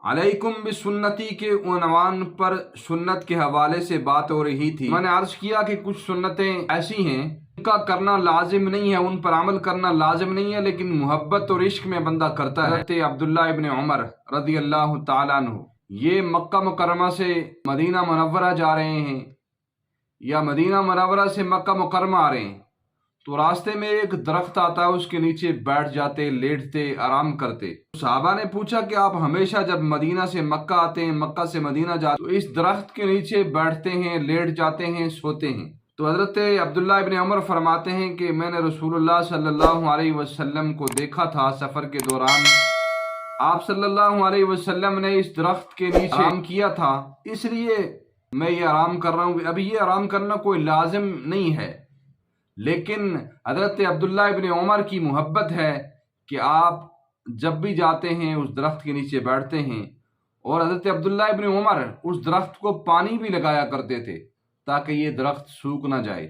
علیکم بسنتی کے عنوان پر سنت کے حوالے سے بات ہو رہی تھی۔ میں نے عرض کیا کہ کچھ سنتیں ایسی ہیں ان کا کرنا لازم نہیں ہے، ان پر عمل کرنا لازم نہیں ہے، لیکن محبت اور عشق میں بندہ کرتا ہے۔ حضرت عبداللہ ابن عمر رضی اللہ تعالیٰ عنہ یہ مکہ مکرمہ سے مدینہ منورہ جا رہے ہیں یا مدینہ منورہ سے مکہ مکرمہ آ رہے ہیں، تو راستے میں ایک درخت آتا ہے، اس کے نیچے بیٹھ جاتے، لیٹتے، آرام کرتے۔ صحابہ نے پوچھا کہ آپ ہمیشہ جب مدینہ سے مکہ آتے ہیں، مکہ سے مدینہ جاتے تو اس درخت کے نیچے بیٹھتے ہیں، لیٹ جاتے ہیں، سوتے ہیں؟ تو حضرت عبداللہ ابن عمر فرماتے ہیں کہ میں نے رسول اللہ صلی اللہ علیہ وسلم کو دیکھا تھا سفر کے دوران، آپ صلی اللہ علیہ وسلم نے اس درخت کے نیچے آرام کیا تھا، اس لیے میں یہ آرام کر رہا ہوں۔ ابھی یہ آرام کرنا کوئی لازم نہیں ہے، لیکن حضرت عبداللہ ابن عمر کی محبت ہے کہ آپ جب بھی جاتے ہیں اس درخت کے نیچے بیٹھتے ہیں، اور حضرت عبداللہ ابن عمر اس درخت کو پانی بھی لگایا کرتے تھے تاکہ یہ درخت سوکھ نہ جائے۔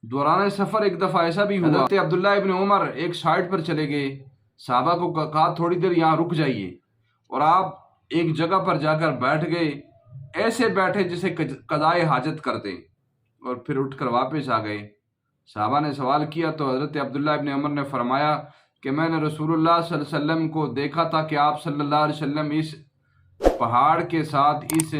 دوران سفر ایک دفعہ ایسا بھی ہوا، حضرت عبداللہ ابن عمر ایک سائٹ پر چلے گئے، صحابہ کو کہا تھوڑی دیر یہاں رک جائیے، اور آپ ایک جگہ پر جا کر بیٹھ گئے، ایسے بیٹھے جسے قضائے حاجت کرتے، اور پھر اٹھ کر واپس آ گئے۔ صحابہ نے سوال کیا تو حضرت عبداللہ ابن عمر نے فرمایا کہ میں نے رسول اللہ صلی اللہ علیہ وسلم کو دیکھا تھا کہ آپ صلی اللہ علیہ وسلم اس پہاڑ کے ساتھ اس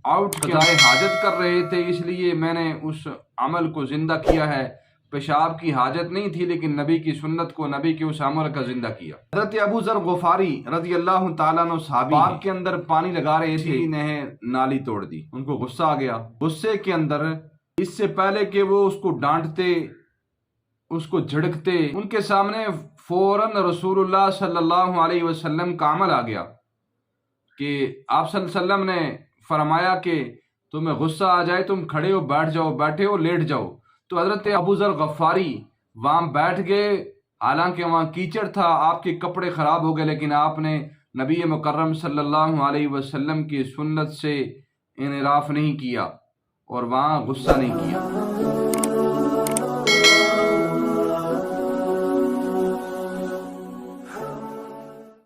آؤٹ قضائے حاجت کر رہے تھے، اس لیے میں نے اس عمل کو زندہ کیا ہے۔ پیشاب کی حاجت نہیں تھی، لیکن نبی کی سنت کو، نبی کے اس عمل کا زندہ کیا۔ حضرت ابو ذر غفاری رضی اللہ تعالیٰ عنہ صحابی باغ کے اندر پانی لگا رہے تھے، انہیں نالی توڑ دی، ان کو غصہ آ گیا۔ غصے کے اندر اس سے پہلے کہ وہ اس کو ڈانٹتے، اس کو جھڑکتے، ان کے سامنے فوراً رسول اللہ صلی اللہ علیہ وسلم کا عمل آ گیا کہ آپ صلی اللہ علیہ وسلم نے فرمایا کہ تمہیں غصہ آ جائے تم کھڑے ہو، بیٹھ جاؤ، بیٹھے ہو لیٹ جاؤ۔ تو حضرت ابو ذر غفاری وہاں بیٹھ گئے، حالانکہ وہاں کیچڑ تھا، آپ کے کپڑے خراب ہو گئے، لیکن آپ نے نبی مکرم صلی اللہ علیہ وسلم کی سنت سے انحراف نہیں کیا اور وہاں غصہ نہیں کیا۔